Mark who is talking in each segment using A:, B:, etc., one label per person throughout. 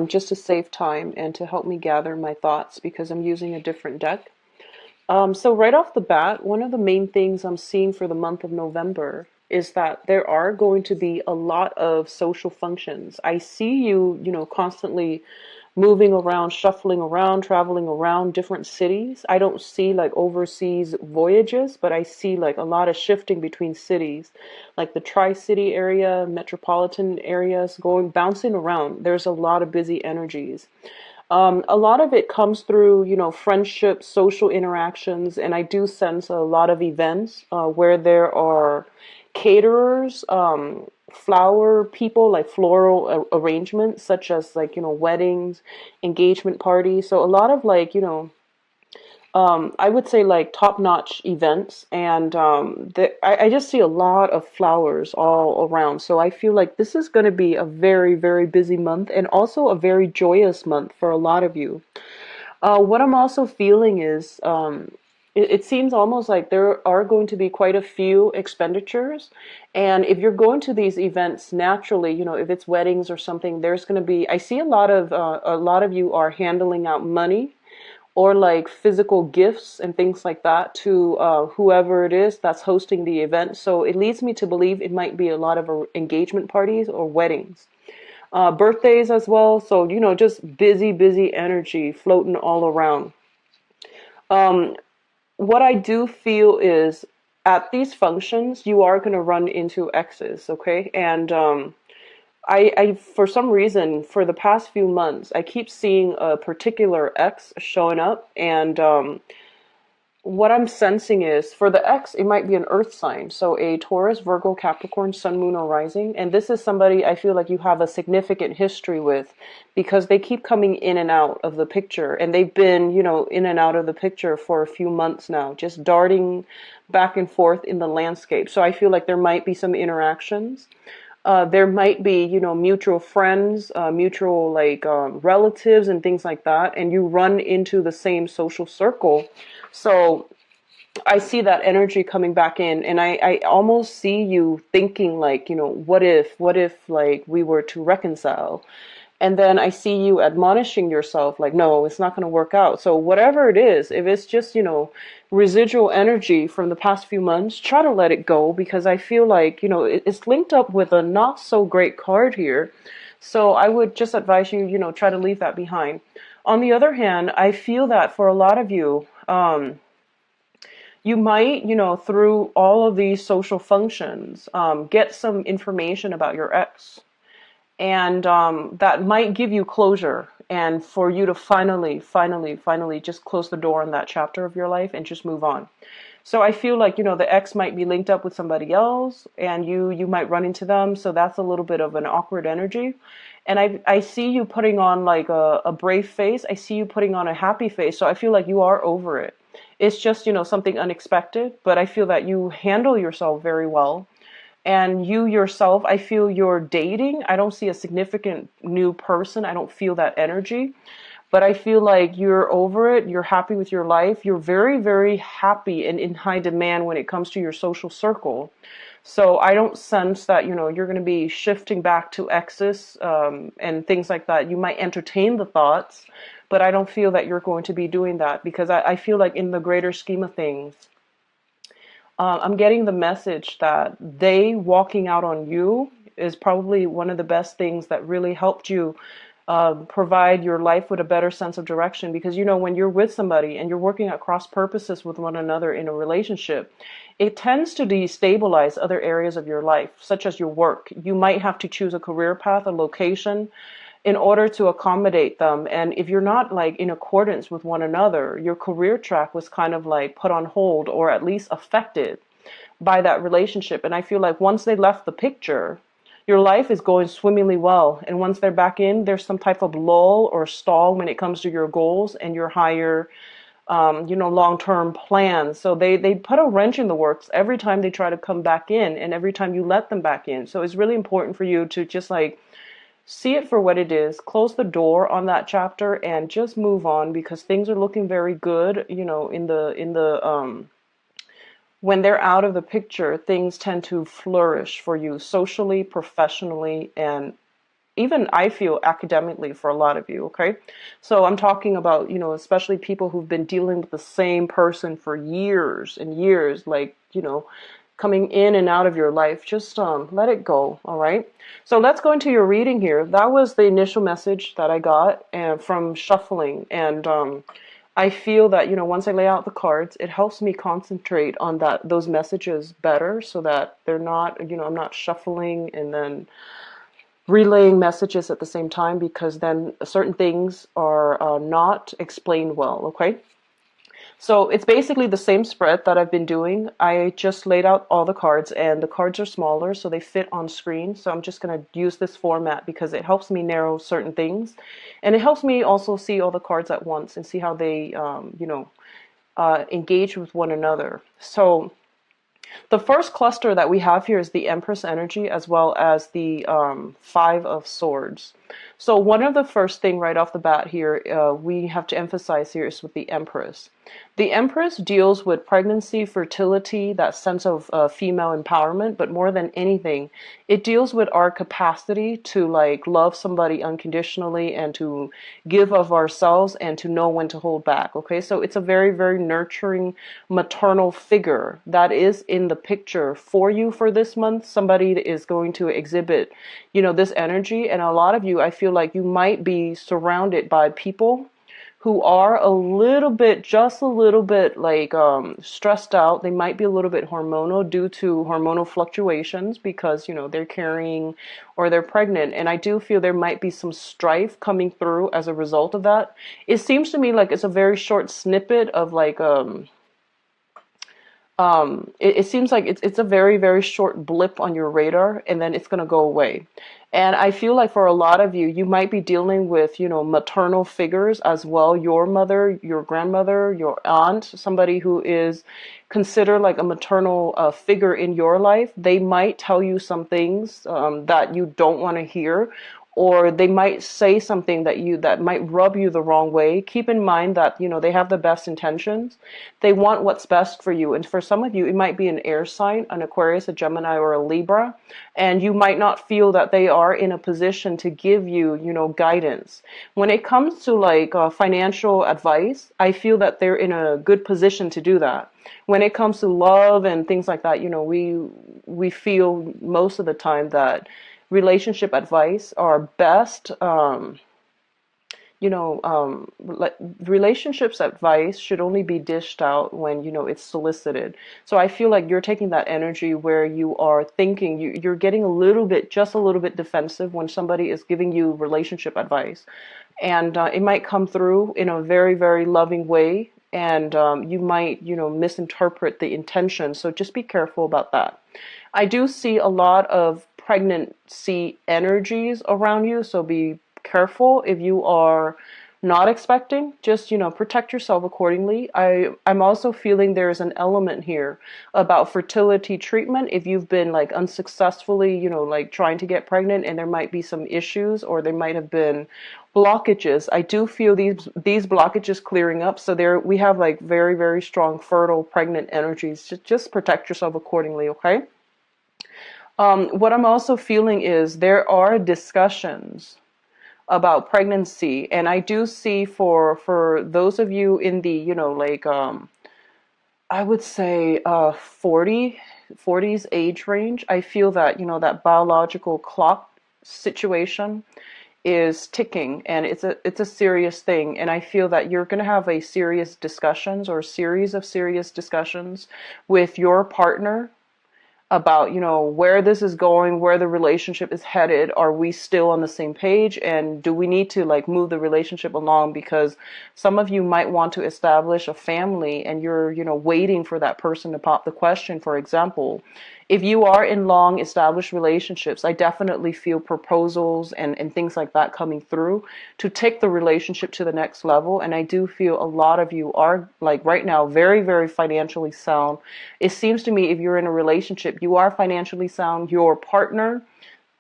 A: just to save time and to help me gather my thoughts because I'm using a different deck. So right off the bat, one of the main things I'm seeing for the month of November is that there are going to be a lot of social functions. I see you, constantly moving around, shuffling around, traveling around different cities. I don't see like overseas voyages, but I see like a lot of shifting between cities, like the Tri-City area, metropolitan areas, bouncing around. There's a lot of busy energies. A lot of it comes through, friendships, social interactions, and I do sense a lot of events where there are caterers, flower people, like floral arrangements, such as like, weddings, engagement parties. So a lot of like, I would say like top-notch events, and I just see a lot of flowers all around. So I feel like this is going to be a very, very busy month and also a very joyous month for a lot of you. What I'm also feeling is it seems almost like there are going to be quite a few expenditures. And if you're going to these events naturally, if it's weddings or something, there's going to be, I see a lot of you are handling out money or like physical gifts and things like that to whoever it is that's hosting the event. So it leads me to believe it might be a lot of engagement parties or weddings. Birthdays as well. So, just busy, busy energy floating all around. Um, what I do feel is at these functions, you are going to run into exes, okay? And for some reason, for the past few months, I keep seeing a particular ex showing up, and what I'm sensing is for the X, it might be an earth sign. So a Taurus, Virgo, Capricorn, Sun, Moon, or Rising. And this is somebody I feel like you have a significant history with because they keep coming in and out of the picture. And they've been, in and out of the picture for a few months now, just darting back and forth in the landscape. So I feel like there might be some interactions. There might be, mutual friends, mutual like relatives and things like that. And you run into the same social circle. So I see that energy coming back in, and I almost see you thinking like, what if like we were to reconcile? And then I see you admonishing yourself like, no, it's not going to work out. So whatever it is, if it's just, residual energy from the past few months, try to let it go because I feel like, it's linked up with a not so great card here. So I would just advise you, try to leave that behind. On the other hand, I feel that for a lot of you, you might, through all of these social functions, get some information about your ex. And that might give you closure and for you to finally just close the door on that chapter of your life and just move on. So I feel like, the ex might be linked up with somebody else and you might run into them. So that's a little bit of an awkward energy. And I see you putting on like a brave face. I see you putting on a happy face. So I feel like you are over it. It's just, something unexpected, but I feel that you handle yourself very well. And you yourself, I feel you're dating. I don't see a significant new person. I don't feel that energy. But I feel like you're over it. You're happy with your life. You're very, very happy and in high demand when it comes to your social circle. So I don't sense that, you're going to be shifting back to exes and things like that. You might entertain the thoughts, but I don't feel that you're going to be doing that because I feel like in the greater scheme of things, I'm getting the message that they walking out on you is probably one of the best things that really helped you provide your life with a better sense of direction. Because, when you're with somebody and you're working at cross purposes with one another in a relationship, it tends to destabilize other areas of your life, such as your work. You might have to choose a career path, a location, in order to accommodate them. And if you're not like in accordance with one another, your career track was kind of like put on hold or at least affected by that relationship. And I feel like once they left the picture, your life is going swimmingly well. And once they're back in, there's some type of lull or stall when it comes to your goals and your higher, long-term plans. So they put a wrench in the works every time they try to come back in and every time you let them back in. So it's really important for you to just like see it for what it is, close the door on that chapter and just move on because things are looking very good, when they're out of the picture, things tend to flourish for you socially, professionally, and even I feel academically for a lot of you, okay? So I'm talking about, especially people who've been dealing with the same person for years and years, like, coming in and out of your life. Just let it go, all right? So let's go into your reading here. That was the initial message that I got from shuffling. And I feel that, once I lay out the cards, it helps me concentrate on those messages better so that they're not, I'm not shuffling and then relaying messages at the same time, because then certain things are not explained well, okay? So it's basically the same spread that I've been doing. I just laid out all the cards, and the cards are smaller, so they fit on screen. So I'm just going to use this format because it helps me narrow certain things. And it helps me also see all the cards at once and see how they, engage with one another. So the first cluster that we have here is the Empress energy, as well as the Five of Swords. So one of the first thing right off the bat here we have to emphasize here is with the Empress. The Empress deals with pregnancy, fertility, that sense of female empowerment, but more than anything, it deals with our capacity to like love somebody unconditionally and to give of ourselves and to know when to hold back. Okay, so it's a very, very nurturing maternal figure that is in the picture for you for this month. Somebody is going to exhibit, this energy, and a lot of you, I feel like you might be surrounded by people who are just a little bit like stressed out. They might be a little bit hormonal due to hormonal fluctuations because, they're carrying or they're pregnant. And I do feel there might be some strife coming through as a result of that. It seems to me like it's a very short snippet of like, it seems like it's a very, very short blip on your radar, and then it's going to go away. And I feel like for a lot of you, you might be dealing with, maternal figures as well. Your mother, your grandmother, your aunt, somebody who is considered like a maternal figure in your life. They might tell you some things that you don't want to hear, or they might say something that might rub you the wrong way. Keep in mind that, they have the best intentions. They want what's best for you. And for some of you, it might be an air sign, an Aquarius, a Gemini, or a Libra. And you might not feel that they are in a position to give you, guidance. When it comes to like financial advice, I feel that they're in a good position to do that. When it comes to love and things like that, we feel most of the time that relationship advice are best, relationships advice should only be dished out when, it's solicited. So I feel like you're taking that energy where you are thinking, you're getting just a little bit defensive when somebody is giving you relationship advice. And it might come through in a very, very loving way. And you might, misinterpret the intention. So just be careful about that. I do see a lot of pregnancy energies around you, so be careful if you are not expecting. Just, protect yourself accordingly. I'm also feeling there's an element here about fertility treatment. If you've been like unsuccessfully, like trying to get pregnant, and there might be some issues, or there might have been blockages, I do feel these blockages clearing up. So we have like very, very strong fertile pregnant energies. Just protect yourself accordingly, okay? What I'm also feeling is there are discussions about pregnancy, and I do see for those of you in the, I would say 40s age range, I feel that, that biological clock situation is ticking, and it's a serious thing. And I feel that you're going to have a serious discussions or series of serious discussions with your partner about, where this is going, where the relationship is headed. Are we still on the same page? And do we need to like move the relationship along? Because some of you might want to establish a family, and you're, waiting for that person to pop the question. For example, if you are in long established relationships, I definitely feel proposals and things like that coming through to take the relationship to the next level. And I do feel a lot of you are like right now very, very financially sound. It seems to me if you're in a relationship, you are financially sound. Your partner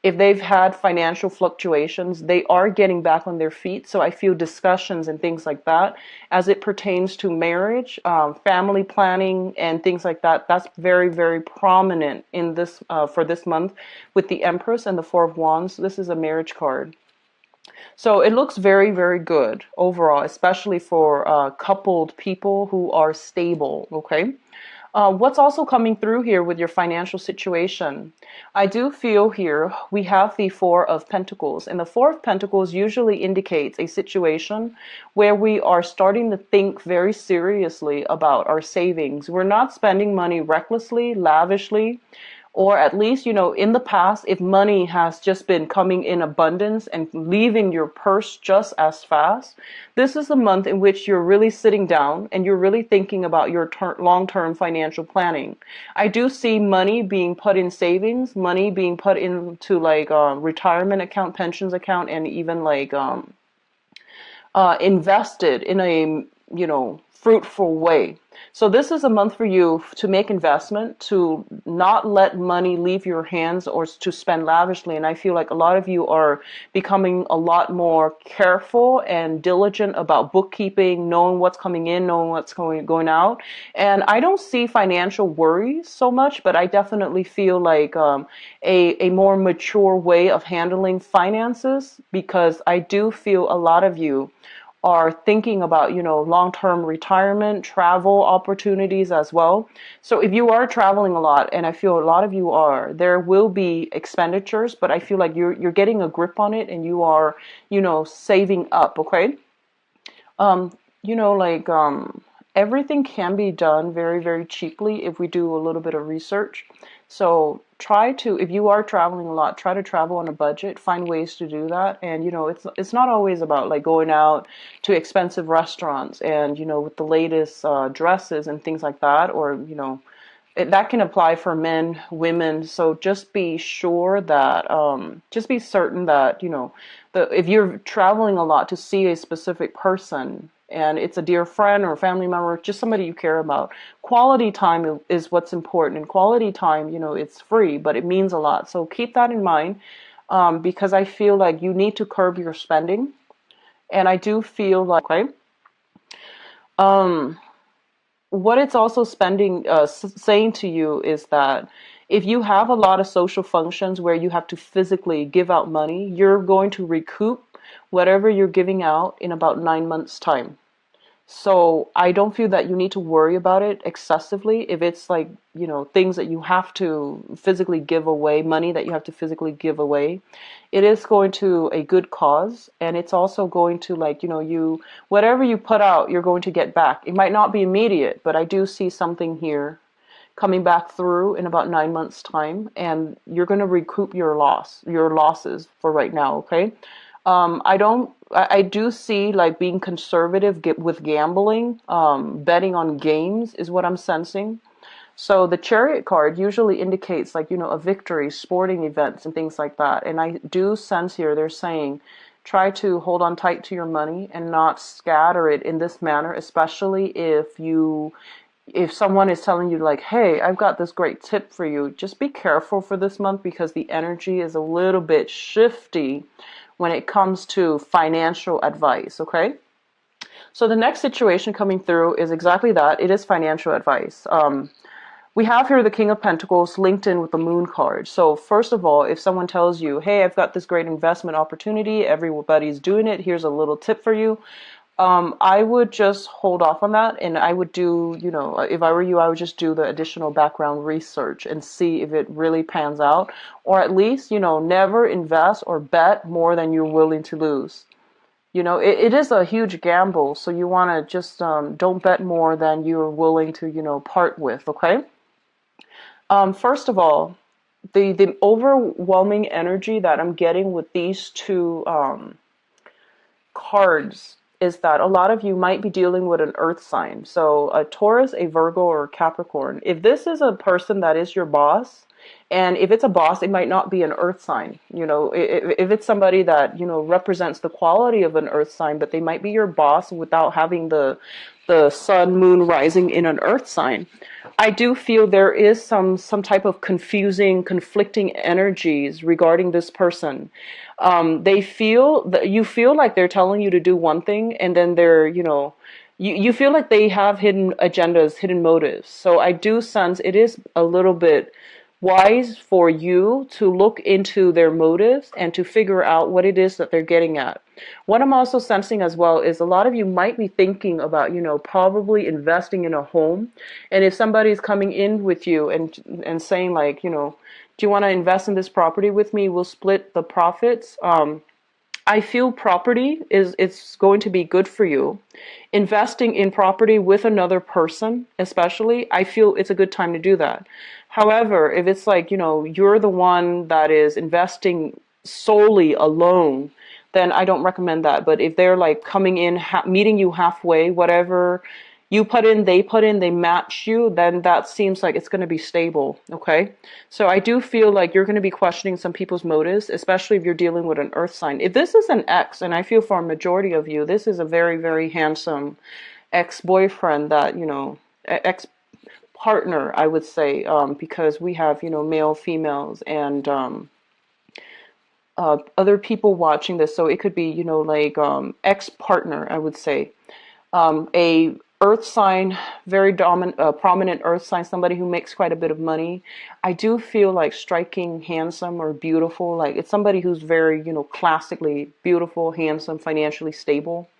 A: If they've had financial fluctuations, they are getting back on their feet. So I feel discussions and things like that as it pertains to marriage, family planning, and things like that. That's very, very prominent in this for this month with the Empress and the Four of Wands. This is a marriage card. So it looks very, very good overall, especially for coupled people who are stable. Okay. What's also coming through here with your financial situation? I do feel here we have the Four of Pentacles, and the Four of Pentacles usually indicates a situation where we are starting to think very seriously about our savings. We're not spending money recklessly, lavishly, or at least, in the past, if money has just been coming in abundance and leaving your purse just as fast, this is the month in which you're really sitting down and you're really thinking about your long-term financial planning. I do see money being put in savings, money being put into like retirement account, pensions account, and even like invested in a fruitful way. So this is a month for you to make investment, to not let money leave your hands or to spend lavishly. And I feel like a lot of you are becoming a lot more careful and diligent about bookkeeping, knowing what's coming in, knowing what's going out. And I don't see financial worries so much, but I definitely feel like a more mature way of handling finances, because I do feel a lot of you are thinking about, long-term retirement, travel opportunities as well. So if you are traveling a lot, and I feel a lot of you are, there will be expenditures, but I feel like you're getting a grip on it and you are, saving up, okay? Um, everything can be done very, very cheaply if we do a little bit of research. So try to, if you are traveling a lot, try to travel on a budget, find ways to do that. And, it's not always about like going out to expensive restaurants and, with the latest dresses and things like that, or, that can apply for men, women. So just be sure that, just be certain that, if you're traveling a lot to see a specific person and it's a dear friend or a family member, just somebody you care about, quality time is what's important. And quality time, it's free, but it means a lot. So keep that in mind, because I feel like you need to curb your spending. And I do feel like, okay, what it's also saying to you is that if you have a lot of social functions where you have to physically give out money, you're going to recoup whatever you're giving out in about 9 months' time. So I don't feel that you need to worry about it excessively. If it's like, things that you have to physically give away, money that you have to physically give away, it is going to a good cause. And it's also going to like, whatever you put out, you're going to get back. It might not be immediate, but I do see something here coming back through in about 9 months' time, and you're going to recoup your losses for right now. Okay. I do see like being conservative with gambling, betting on games is what I'm sensing. So the Chariot card usually indicates like, a victory, sporting events and things like that. And I do sense here they're saying try to hold on tight to your money and not scatter it in this manner, especially if someone is telling you like, hey, I've got this great tip for you. Just be careful for this month because the energy is a little bit shifty when it comes to financial advice, okay? So the next situation coming through is exactly that. It is financial advice. We have here the King of Pentacles linked in with the Moon card. So first of all, if someone tells you, hey, I've got this great investment opportunity, everybody's doing it, here's a little tip for you, I would just hold off on that, and I would do, if I were you, I would just do the additional background research and see if it really pans out, or at least, never invest or bet more than you're willing to lose. It is a huge gamble, so you want to just don't bet more than you're willing to, part with, okay? First of all, the overwhelming energy that I'm getting with these two cards is that a lot of you might be dealing with an earth sign. So a Taurus, a Virgo, or a Capricorn. If this is a person that is your boss, and if it's a boss, it might not be an earth sign. If it's somebody that, represents the quality of an earth sign, but they might be your boss without having the the sun, moon rising in an earth sign. I do feel there is some type of confusing, conflicting energies regarding this person. They feel that you feel like they're telling you to do one thing, and then they're, you feel like they have hidden agendas, hidden motives. So I do sense it is a little bit wise for you to look into their motives and to figure out what it is that they're getting at. What I'm also sensing as well is a lot of you might be thinking about, probably investing in a home. And if somebody's coming in with you and saying like, do you want to invest in this property with me? We'll split the profits. I feel property is it's going to be good for you. Investing in property with another person, especially, I feel it's a good time to do that. However, if it's like, you're the one that is investing solely alone, then I don't recommend that. But if they're like coming in, meeting you halfway, whatever you put in, they match you, then that seems like it's going to be stable. Okay. So I do feel like you're going to be questioning some people's motives, especially if you're dealing with an earth sign. If this is an ex, and I feel for a majority of you, this is a very, very handsome ex-boyfriend that, ex-partner, I would say, because we have, male, females, and other people watching this. So it could be, ex-partner, I would say. A earth sign, very dominant, prominent earth sign, somebody who makes quite a bit of money. I do feel like striking, handsome, or beautiful. Like it's somebody who's very, classically beautiful, handsome, financially stable.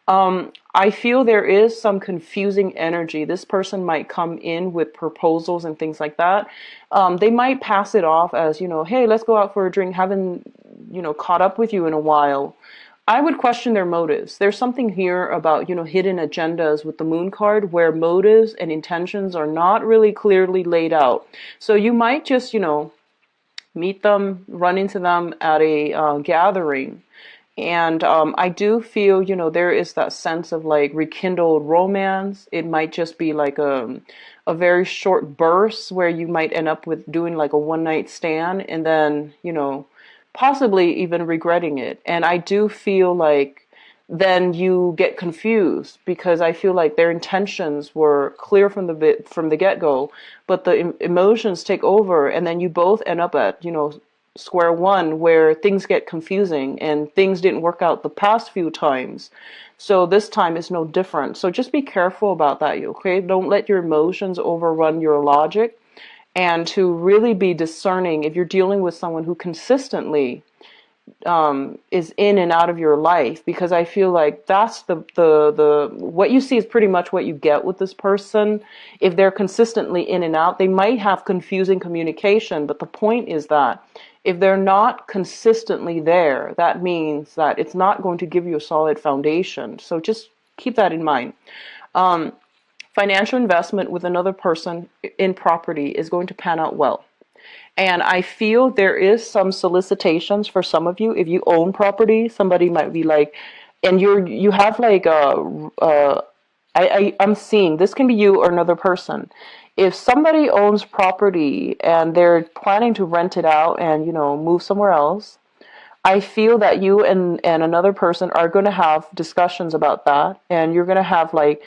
A: I feel there is some confusing energy. This person might come in with proposals and things like that. They might pass it off as, hey, let's go out for a drink. Haven't, caught up with you in a while. I would question their motives. There's something here about, hidden agendas with the moon card where motives and intentions are not really clearly laid out. So you might just, meet them, run into them at a gathering. And I do feel, there is that sense of like rekindled romance. It might just be like a very short burst where you might end up with doing like a one night stand and then, possibly even regretting it. And I do feel like then you get confused because I feel like their intentions were clear from the get-go, but the emotions take over and then you both end up at, square one where things get confusing and things didn't work out the past few times. So this time is no different. So just be careful about that, okay? Don't let your emotions overrun your logic, and to really be discerning if you're dealing with someone who consistently is in and out of your life, because I feel like that's the what you see is pretty much what you get with this person. If they're consistently in and out, they might have confusing communication, but the point is that if they're not consistently there, that means that it's not going to give you a solid foundation. So just keep that in mind. Financial investment with another person in property is going to pan out well. And I feel there is some solicitations for some of you. If you own property, somebody might be like, and you have like I'm seeing this can be you or another person. If somebody owns property and they're planning to rent it out and move somewhere else, I feel that you and another person are going to have discussions about that, and you're going to have like,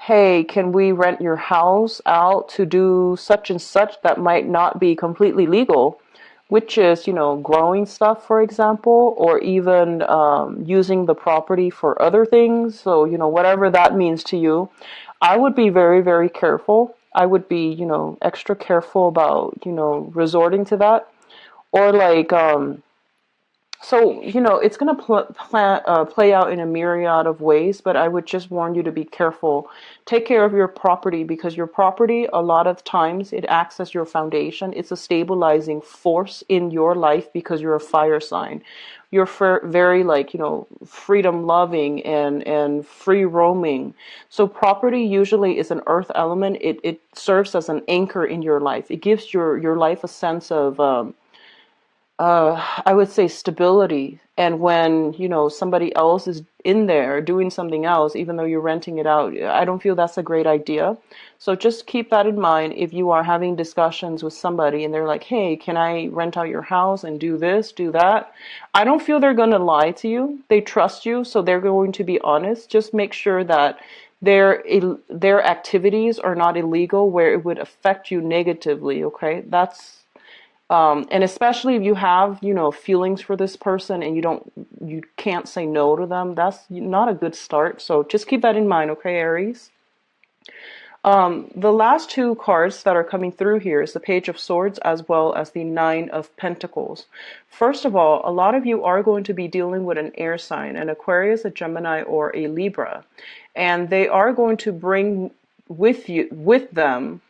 A: hey, can we rent your house out to do such and such that might not be completely legal, which is, growing stuff, for example, or even using the property for other things. So, whatever that means to you, I would be very, very careful. I would be, extra careful about, resorting to that. Or like, so, it's going to play out in a myriad of ways, but I would just warn you to be careful. Take care of your property, because your property, a lot of times, it acts as your foundation. It's a stabilizing force in your life because you're a fire sign. You're very like, freedom loving and free roaming. So property usually is an earth element. It serves as an anchor in your life. It gives your life a sense of, I would say, stability. And when, somebody else is in there doing something else, even though you're renting it out, I don't feel that's a great idea. So just keep that in mind if you are having discussions with somebody and they're like, hey, can I rent out your house and do this, do that? I don't feel they're going to lie to you. They trust you, so they're going to be honest. Just make sure that their activities are not illegal where it would affect you negatively. Okay, that's and especially if you have, feelings for this person and you can't say no to them, that's not a good start. So just keep that in mind, okay, Aries? The last two cards that are coming through here is the Page of Swords as well as the Nine of Pentacles. First of all, a lot of you are going to be dealing with an air sign, an Aquarius, a Gemini, or a Libra. And they are going to bring with them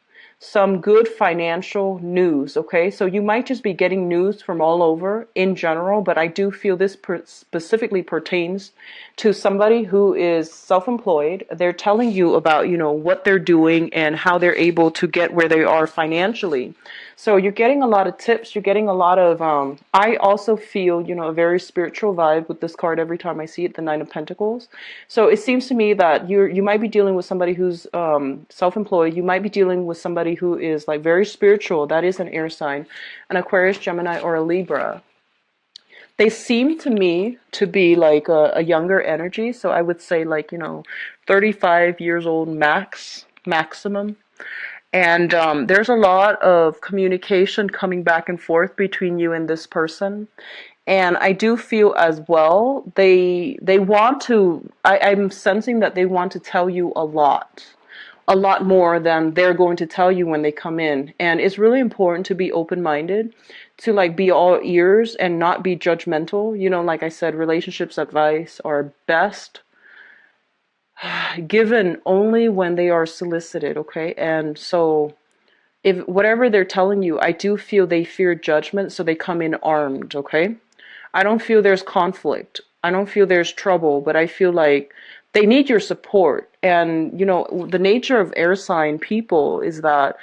A: some good financial news, okay? So you might just be getting news from all over in general, but I do feel this specifically pertains to somebody who is self-employed. They're telling you about, what they're doing and how they're able to get where they are financially. So you're getting a lot of tips. You're getting a lot of, I also feel, a very spiritual vibe with this card every time I see it, the Nine of Pentacles. So it seems to me that you might be dealing with somebody who's self-employed. You might be dealing with somebody who is like very spiritual. That is an air sign, an Aquarius, Gemini, or a Libra. They seem to me to be like a younger energy. So I would say like, 35 years old maximum. And there's a lot of communication coming back and forth between you and this person. And I do feel as well, they want to, I'm sensing that they want to tell you a lot more than they're going to tell you when they come in. And it's really important to be open-minded, to like be all ears and not be judgmental. Like I said, relationships advice are best given only when they are solicited, okay? And so if whatever they're telling you, I do feel they fear judgment, so they come in armed, okay? I don't feel there's conflict. I don't feel there's trouble, but I feel like they need your support. And, the nature of air sign people is that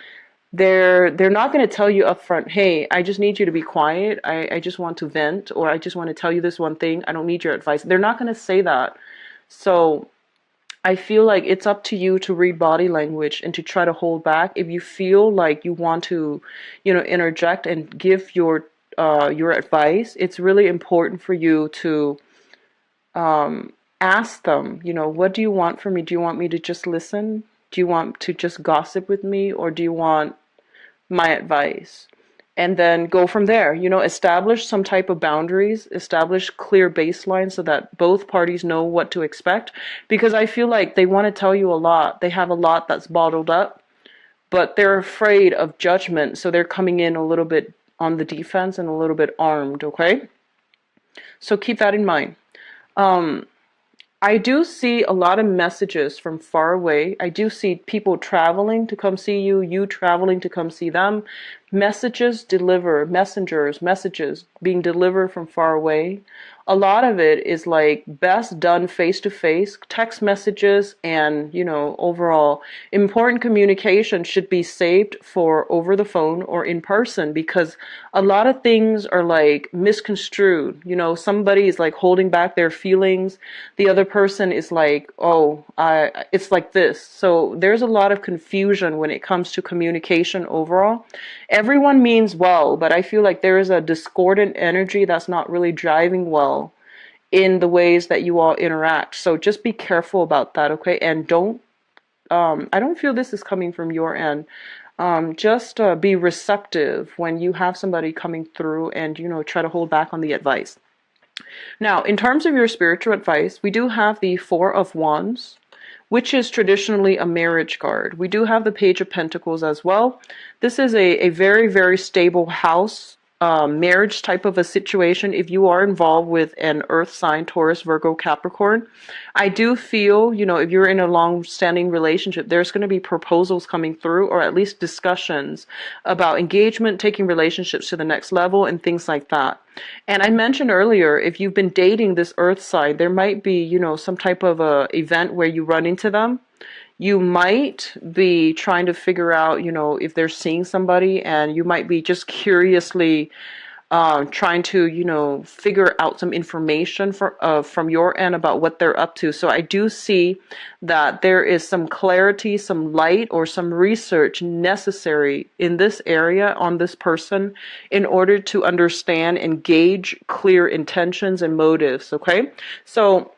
A: they're not going to tell you up front, hey, I just need you to be quiet. I just want to vent, or I just want to tell you this one thing. I don't need your advice. They're not going to say that. So I feel like it's up to you to read body language and to try to hold back. If you feel like you want to, interject and give your advice, it's really important for you to ask them, what do you want from me? Do you want me to just listen? Do you want to just gossip with me? Or do you want my advice? And then go from there, establish some type of boundaries, establish clear baselines so that both parties know what to expect. Because I feel like they want to tell you a lot. They have a lot that's bottled up, but they're afraid of judgment. So they're coming in a little bit on the defense and a little bit armed, okay? So keep that in mind. I do see a lot of messages from far away. I do see people traveling to come see you, you traveling to come see them. Messages messages being delivered from far away. A lot of it is like best done face to face, text messages, and, overall important communication should be saved for over the phone or in person, because a lot of things are like misconstrued. Somebody is like holding back their feelings. The other person is like, oh, it's like this. So there's a lot of confusion when it comes to communication overall. Everyone means well, but I feel like there is a discordant energy that's not really driving well in the ways that you all interact. So just be careful about that, okay? And I don't feel this is coming from your end. Just be receptive when you have somebody coming through and, try to hold back on the advice. Now, in terms of your spiritual advice, we do have the Four of Wands, which is traditionally a marriage card. We do have the Page of Pentacles as well. This is a very, very stable house, marriage type of a situation. If you are involved with an earth sign, Taurus, Virgo, Capricorn, I do feel, if you're in a long-standing relationship, there's going to be proposals coming through, or at least discussions about engagement, taking relationships to the next level, and things like that. And I mentioned earlier, if you've been dating this earth sign, there might be, some type of a event where you run into them. You might be trying to figure out, if they're seeing somebody, and you might be just curiously trying to, figure out some information from your end about what they're up to. So I do see that there is some clarity, some light, or some research necessary in this area on this person in order to understand and gauge clear intentions and motives, okay? So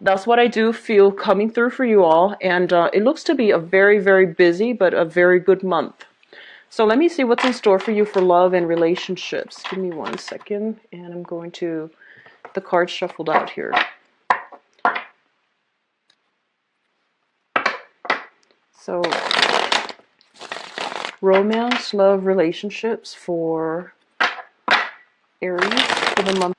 A: That's what I do feel coming through for you all. And it looks to be a very, very busy, but a very good month. So let me see what's in store for you for love and relationships. Give me 1 second, and I'm going to the cards shuffled out here. So romance, love, relationships for Aries for the month.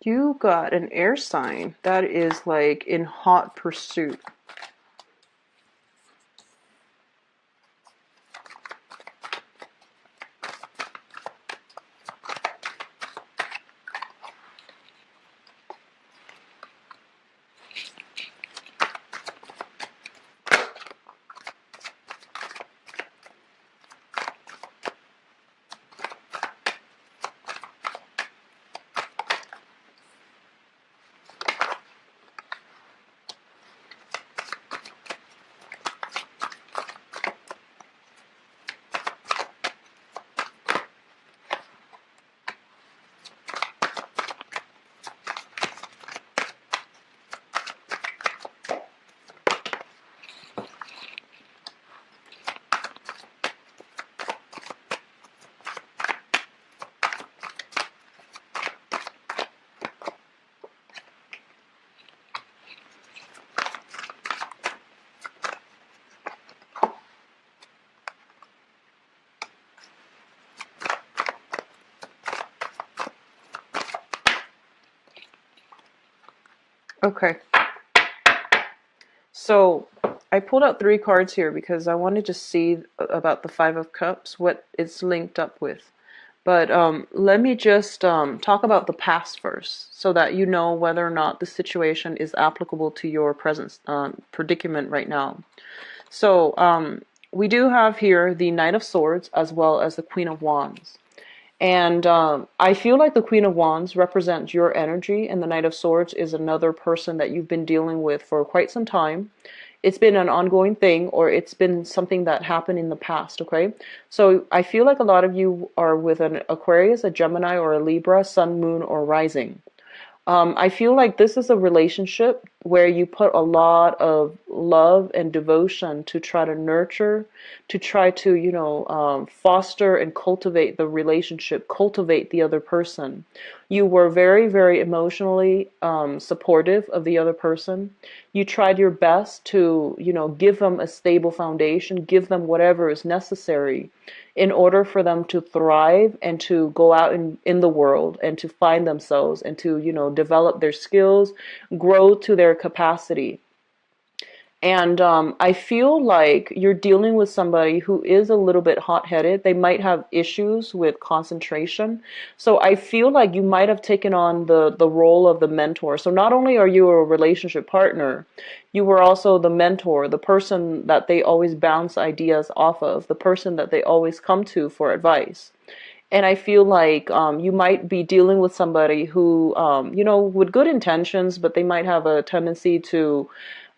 A: You got an air sign that is like in hot pursuit. Okay. So I pulled out 3 cards here because I wanted to see about the Five of Cups, what it's linked up with. But let me just talk about the past first so that you know whether or not the situation is applicable to your present predicament right now. So we do have here the Knight of Swords as well as the Queen of Wands. And I feel like the Queen of Wands represents your energy, and the Knight of Swords is another person that you've been dealing with for quite some time. It's been an ongoing thing, or it's been something that happened in the past, okay? So I feel like a lot of you are with an Aquarius, a Gemini, or a Libra, Sun, Moon, or Rising. I feel like this is a relationship where you put a lot of love and devotion to try to nurture, to try to, foster and cultivate the relationship, cultivate the other person. You were very, very emotionally supportive of the other person. You tried your best to, give them a stable foundation, give them whatever is necessary in order for them to thrive and to go out in the world and to find themselves and to, develop their skills, grow to their capacity. And I feel like you're dealing with somebody who is a little bit hot-headed. They might have issues with concentration. So I feel like you might have taken on the role of the mentor. So not only are you a relationship partner, you were also the mentor, the person that they always bounce ideas off of, the person that they always come to for advice. And I feel like you might be dealing with somebody who, with good intentions, but they might have a tendency to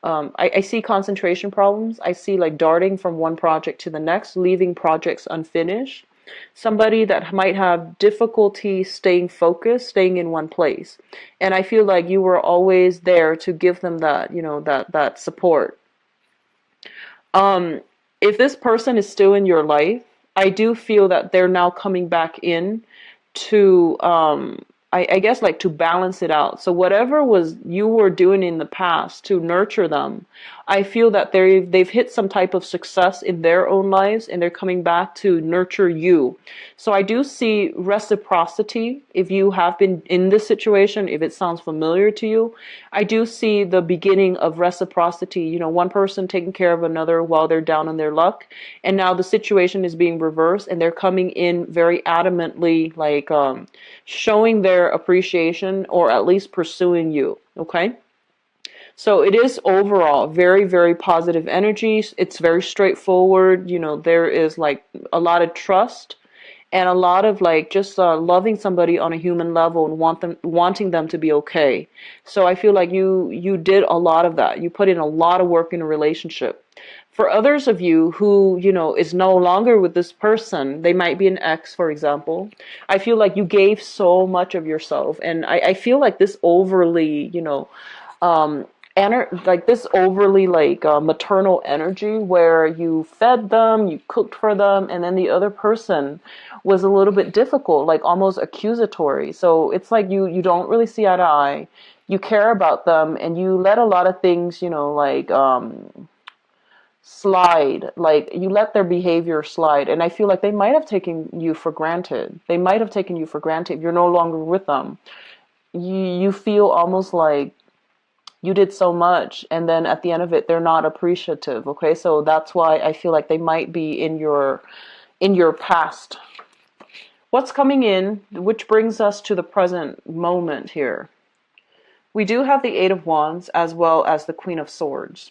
A: I see concentration problems. I see like darting from one project to the next, leaving projects unfinished. Somebody that might have difficulty staying focused, staying in one place. And I feel like you were always there to give them that, that support. If this person is still in your life, I do feel that they're now coming back in to I guess like to balance it out. So whatever was you were doing in the past to nurture them, I feel that they've hit some type of success in their own lives and they're coming back to nurture you. So I do see reciprocity if you have been in this situation, if it sounds familiar to you. I do see the beginning of reciprocity, one person taking care of another while they're down on their luck. And now the situation is being reversed and they're coming in very adamantly, like showing their appreciation or at least pursuing you. Okay. So it is overall very, very positive energy. It's very straightforward. There is like a lot of trust and a lot of like just loving somebody on a human level and wanting them to be okay. So I feel like you did a lot of that. You put in a lot of work in a relationship. For others of you who, is no longer with this person, they might be an ex, for example. I feel like you gave so much of yourself. And I feel like this overly, um, like this overly like maternal energy where you fed them, you cooked for them, and then the other person was a little bit difficult, like almost accusatory. So it's like you don't really see eye to eye. You care about them, and you let a lot of things, like slide. Like you let their behavior slide, and I feel like they might have taken you for granted. They might have taken you for granted. You're no longer with them. You feel almost like you did so much, and then at the end of it they're not appreciative. Okay, so that's why I feel like they might be in your past. What's coming in, which brings us to the present moment here. We do have the Eight of Wands as well as the Queen of Swords.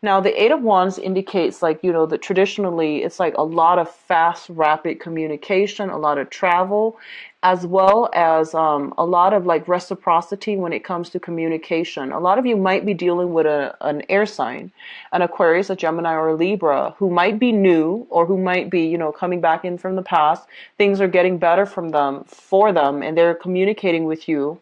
A: Now, the Eight of Wands indicates, like, that traditionally it's like a lot of fast, rapid communication, a lot of travel, as well as a lot of like reciprocity when it comes to communication. A lot of you might be dealing with an air sign, an Aquarius, a Gemini, or a Libra, who might be new or who might be, coming back in from the past. Things are getting better for them, and they're communicating with you,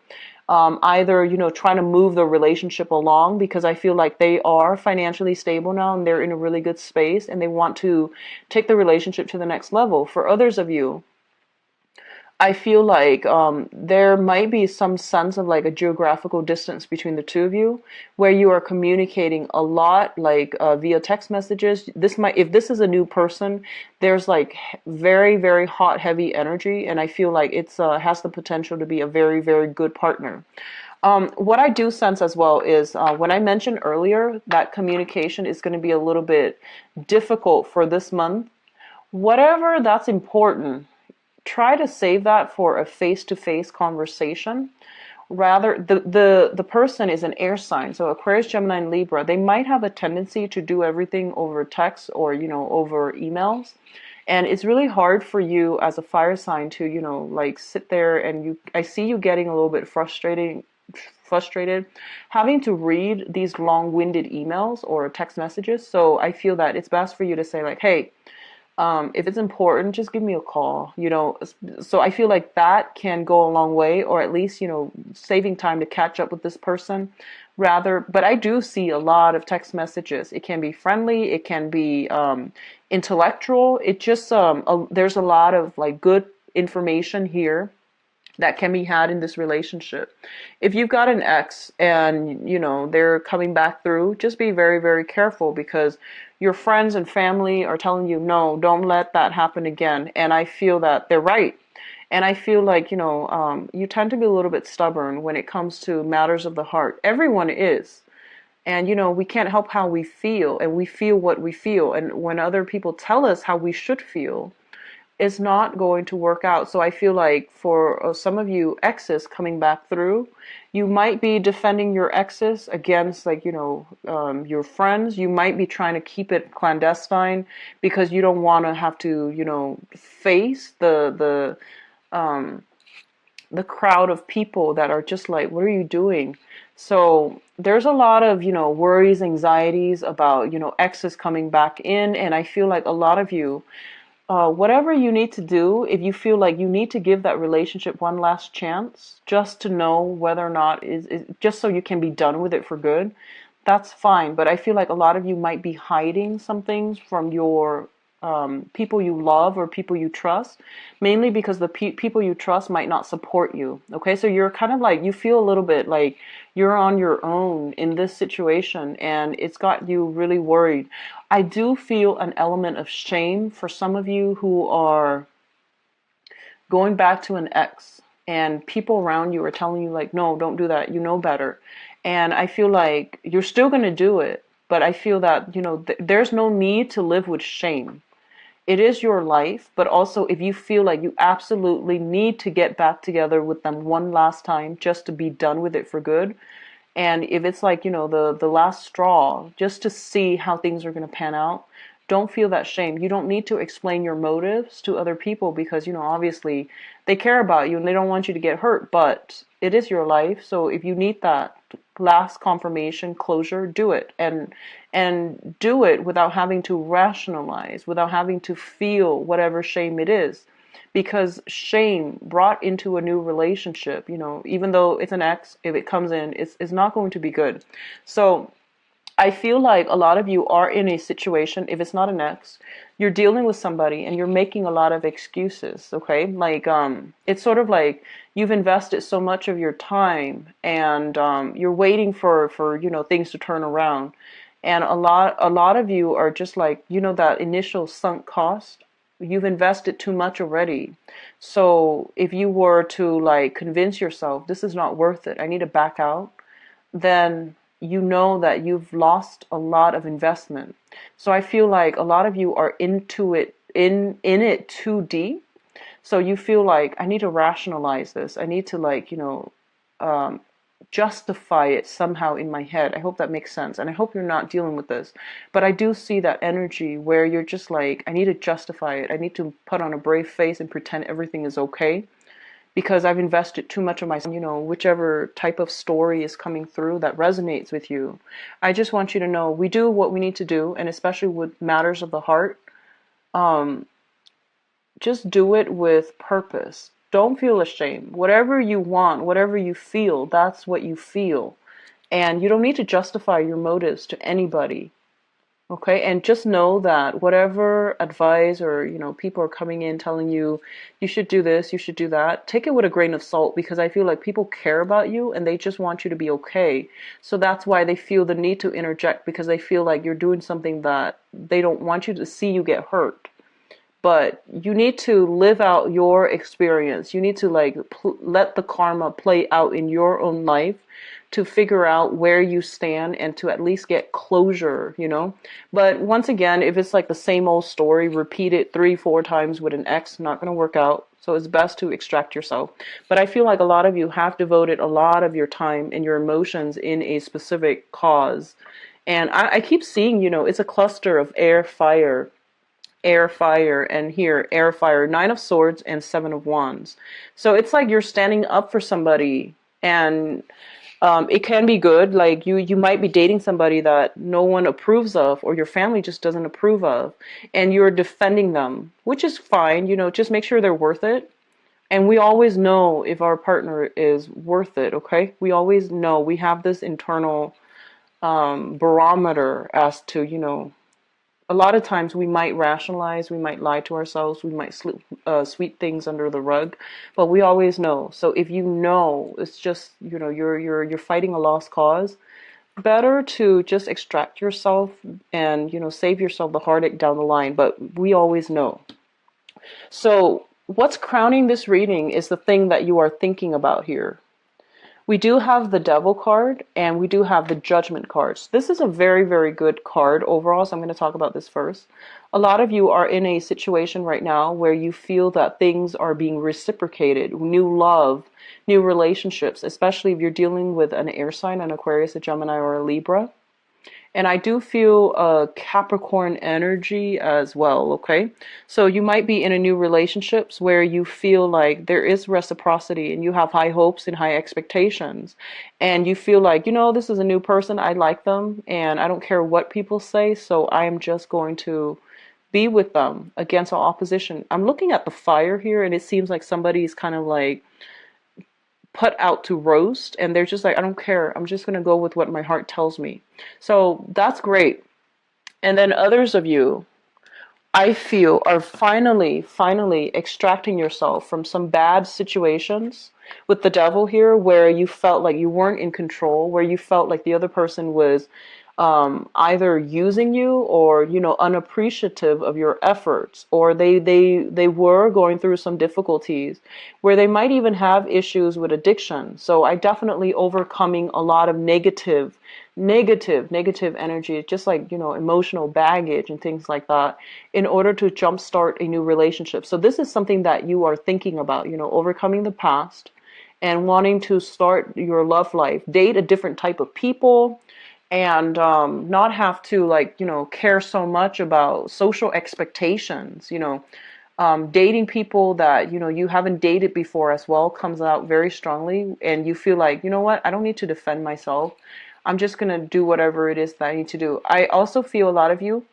A: either trying to move the relationship along, because I feel like they are financially stable now and they're in a really good space and they want to take the relationship to the next level. For others of you, I feel like there might be some sense of like a geographical distance between the two of you, where you are communicating a lot, like via text messages. If this is a new person, there's like very, very hot, heavy energy, and I feel like it's has the potential to be a very, very good partner. What I do sense as well is when I mentioned earlier that communication is going to be a little bit difficult for this month, whatever that's important, try to save that for a face-to-face conversation. Rather, the person is an air sign, so Aquarius, Gemini, and Libra, they might have a tendency to do everything over text or over emails, and it's really hard for you as a fire sign to like sit there, and I see you getting a little bit frustrated having to read these long-winded emails or text messages. So I feel that it's best for you to say like, hey, if it's important, just give me a call, So I feel like that can go a long way, or at least, saving time to catch up with this person but I do see a lot of text messages. It can be friendly. It can be, intellectual. It just, there's a lot of like good information here that can be had in this relationship. If you've got an ex and, they're coming back through, just be very, very careful, because your friends and family are telling you, no, don't let that happen again. And I feel that they're right. And I feel like, you tend to be a little bit stubborn when it comes to matters of the heart. Everyone is. And, we can't help how we feel, and we feel what we feel. And when other people tell us how we should feel, is not going to work out. So I feel like for some of you exes coming back through, you might be defending your exes against like, your friends. You might be trying to keep it clandestine because you don't want to have to, face the crowd of people that are just like, what are you doing? So there's a lot of, worries, anxieties about, exes coming back in. And I feel like a lot of you, whatever you need to do, if you feel like you need to give that relationship one last chance, just to know whether or not is just so you can be done with it for good, that's fine. But I feel like a lot of you might be hiding some things from your people you love or people you trust, mainly because the people you trust might not support you. Okay, so you're kind of like, you feel a little bit like you're on your own in this situation, and it's got you really worried. I do feel an element of shame for some of you who are going back to an ex, and people around you are telling you like, no, don't do that, you know better. And I feel like you're still going to do it, but I feel that, there's no need to live with shame. It is your life, but also if you feel like you absolutely need to get back together with them one last time just to be done with it for good, and if it's like, the last straw, just to see how things are going to pan out, don't feel that shame. You don't need to explain your motives to other people because, obviously they care about you and they don't want you to get hurt, but it is your life. So if you need that, last confirmation, closure, do it. And do it without having to rationalize, without having to feel whatever shame it is. Because shame brought into a new relationship, even though it's an ex, if it comes in, it's not going to be good. So I feel like a lot of you are in a situation, if it's not an ex, you're dealing with somebody and you're making a lot of excuses, okay? Like, it's sort of like you've invested so much of your time and you're waiting for, things to turn around. And a lot of you are just like, that initial sunk cost, you've invested too much already. So if you were to like convince yourself, this is not worth it, I need to back out, then you know that you've lost a lot of investment. So I feel like a lot of you are into it, in it too deep. So you feel like, I need to rationalize this. I need to like, um, justify it somehow in my head. I hope that makes sense. And I hope you're not dealing with this. But I do see that energy where you're just like, I need to justify it. I need to put on a brave face and pretend everything is okay because I've invested too much of myself, whichever type of story is coming through that resonates with you. I just want you to know we do what we need to do, and especially with matters of the heart, um, just do it with purpose. Don't feel ashamed. Whatever you want, whatever you feel, that's what you feel. And you don't need to justify your motives to anybody. Okay, and just know that whatever advice or people are coming in telling you you should do this, you should do that, take it with a grain of salt because I feel like people care about you and they just want you to be okay. So that's why they feel the need to interject because they feel like you're doing something that they don't want you to see you get hurt. But you need to live out your experience. You need to like let the karma play out in your own life to figure out where you stand and to at least get closure. But once again, if it's like the same old story, repeat it 3, 4 times with an ex, not going to work out. So it's best to extract yourself. But I feel like a lot of you have devoted a lot of your time and your emotions in a specific cause. And I keep seeing, it's a cluster of air, fire, and here, air, fire, 9 of Swords and 7 of Wands. So it's like you're standing up for somebody, and it can be good. Like you might be dating somebody that no one approves of, or your family just doesn't approve of, and you're defending them, which is fine. Just make sure they're worth it. And we always know if our partner is worth it. Okay, we always know. We have this internal barometer as to a lot of times we might rationalize, we might lie to ourselves, we might sweep things under the rug, but we always know. So if you know, it's just you're fighting a lost cause. Better to just extract yourself and save yourself the heartache down the line. But we always know. So what's crowning this reading is the thing that you are thinking about here. We do have the Devil card and we do have the Judgment cards. This is a very, very good card overall, so I'm going to talk about this first. A lot of you are in a situation right now where you feel that things are being reciprocated, new love, new relationships, especially if you're dealing with an air sign, an Aquarius, a Gemini, or a Libra. And I do feel a Capricorn energy as well, okay? So you might be in a new relationships where you feel like there is reciprocity and you have high hopes and high expectations. And you feel like, this is a new person, I like them, and I don't care what people say, so I am just going to be with them against all opposition. I'm looking at the fire here, and it seems like somebody's kind of like put out to roast, and they're just like, I don't care, I'm just going to go with what my heart tells me. So that's great. And then others of you, I feel, are finally extracting yourself from some bad situations with the Devil here, where you felt like you weren't in control, where you felt like the other person was either using you or unappreciative of your efforts, or they were going through some difficulties where they might even have issues with addiction. So I definitely overcoming a lot of negative energy, just like emotional baggage and things like that, in order to jumpstart a new relationship. So this is something that you are thinking about, overcoming the past and wanting to start your love life, date a different type of people, and not have to care so much about social expectations, Dating people that you haven't dated before as well comes out very strongly, and you feel like, you know what, I don't need to defend myself. I'm just gonna do whatever it is that I need to do. I also feel a lot of you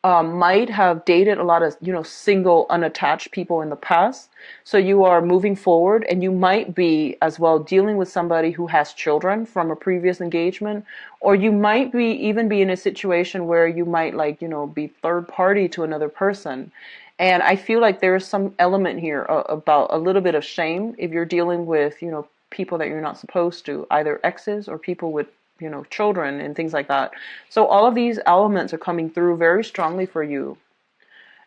A: might have dated a lot of single unattached people in the past, so you are moving forward, and you might be as well dealing with somebody who has children from a previous engagement, or you might be even be in a situation where you might like be third party to another person. And I feel like there's some element here about a little bit of shame if you're dealing with people that you're not supposed to, either exes or people with children and things like that. So all of these elements are coming through very strongly for you.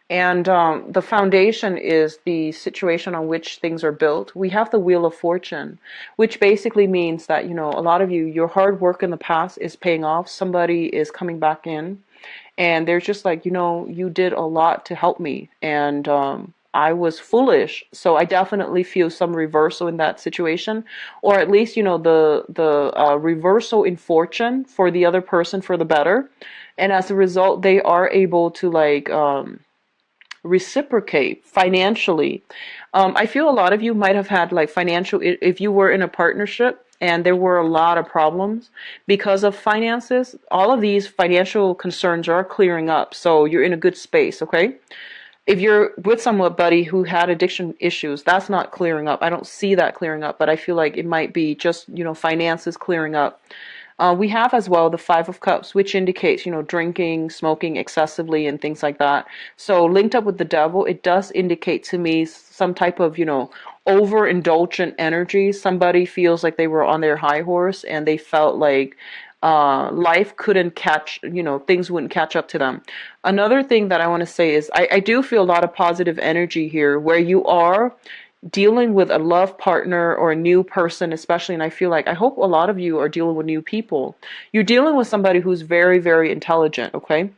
A: And the foundation is the situation on which things are built. We have the Wheel of Fortune, which basically means that, a lot of you, your hard work in the past is paying off. Somebody is coming back in, and they're just like, you did a lot to help me, and I was foolish. So I definitely feel some reversal in that situation, or at least the reversal in fortune for the other person for the better, and as a result, they are able to like reciprocate financially. I feel a lot of you might have had like financial, if you were in a partnership and there were a lot of problems because of finances, all of these financial concerns are clearing up. So you're in a good space, okay? If you're with somebody who had addiction issues, that's not clearing up. I don't see that clearing up, but I feel like it might be just, finances clearing up. We have as well the Five of Cups, which indicates, drinking, smoking excessively and things like that. So linked up with the devil, it does indicate to me some type of, overindulgent energy. Somebody feels like they were on their high horse and they felt like life couldn't catch, things wouldn't catch up to them. Another thing that I want to say is I do feel a lot of positive energy here where you are dealing with a love partner or a new person, especially. And I feel like, I hope a lot of you are dealing with new people. You're dealing with somebody who's very, very intelligent, okay?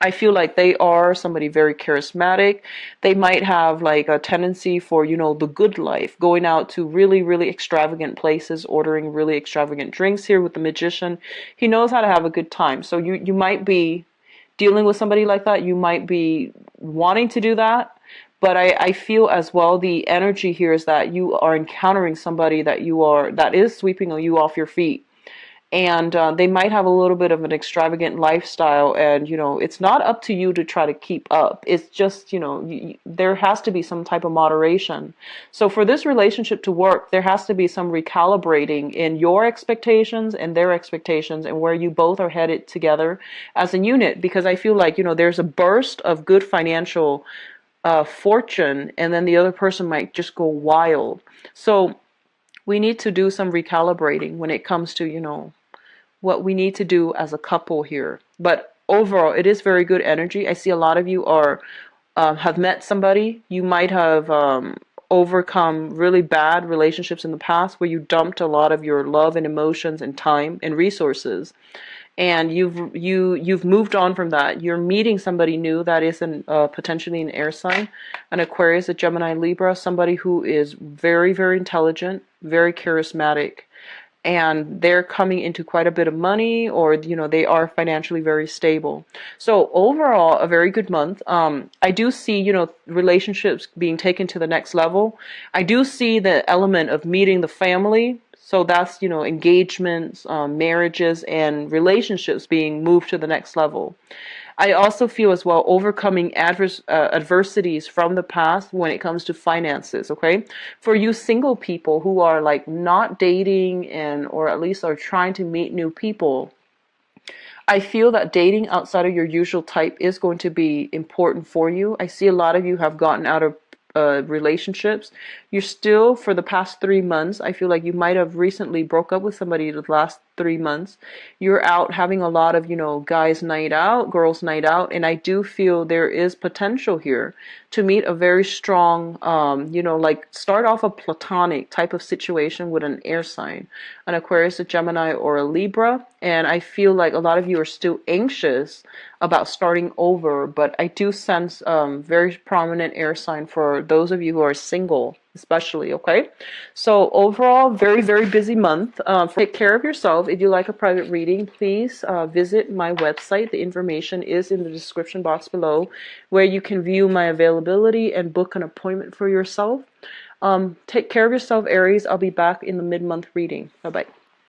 A: I feel like they are somebody very charismatic. They might have like a tendency for, the good life, going out to really, really extravagant places, ordering really extravagant drinks here with the magician. He knows how to have a good time. So you might be dealing with somebody like that. You might be wanting to do that. But I feel as well the energy here is that you are encountering somebody that is sweeping you off your feet. And they might have a little bit of an extravagant lifestyle, and it's not up to you to try to keep up. It's just there has to be some type of moderation. So for this relationship to work, there has to be some recalibrating in your expectations and their expectations, and where you both are headed together as a unit. Because I feel like there's a burst of good financial fortune, and then the other person might just go wild. So we need to do some recalibrating when it comes to what we need to do as a couple here. But overall, it is very good energy. I see a lot of you are have met somebody. You might have overcome really bad relationships in the past where you dumped a lot of your love and emotions and time and resources, and you've moved on from that. You're meeting somebody new that is potentially an air sign, an Aquarius, a Gemini, Libra, somebody who is very, very intelligent, very charismatic, and they're coming into quite a bit of money, or they are financially very stable. So overall, a very good month. I do see relationships being taken to the next level. I do see the element of meeting the family. So that's engagements, marriages, and relationships being moved to the next level. I also feel as well overcoming adversities from the past when it comes to finances, okay? For you single people who are like not dating or at least are trying to meet new people, I feel that dating outside of your usual type is going to be important for you. I see a lot of you have gotten out of relationships. You're still, for the past 3 months, I feel like you might have recently broke up with somebody the last 3 months. You're out having a lot of, guys night out, girls night out, and I do feel there is potential here to meet a very strong, like start off a platonic type of situation with an air sign, an Aquarius, a Gemini, or a Libra. And I feel like a lot of you are still anxious about starting over, but I do sense very prominent air sign for those of you who are single. especially, okay? So overall, very, very busy month. Take care of yourself. If you like a private reading, please visit my website. The information is in the description box below, where you can view my availability and book an appointment for yourself. Take care of yourself, Aries. I'll be back in the mid-month reading. Bye-bye.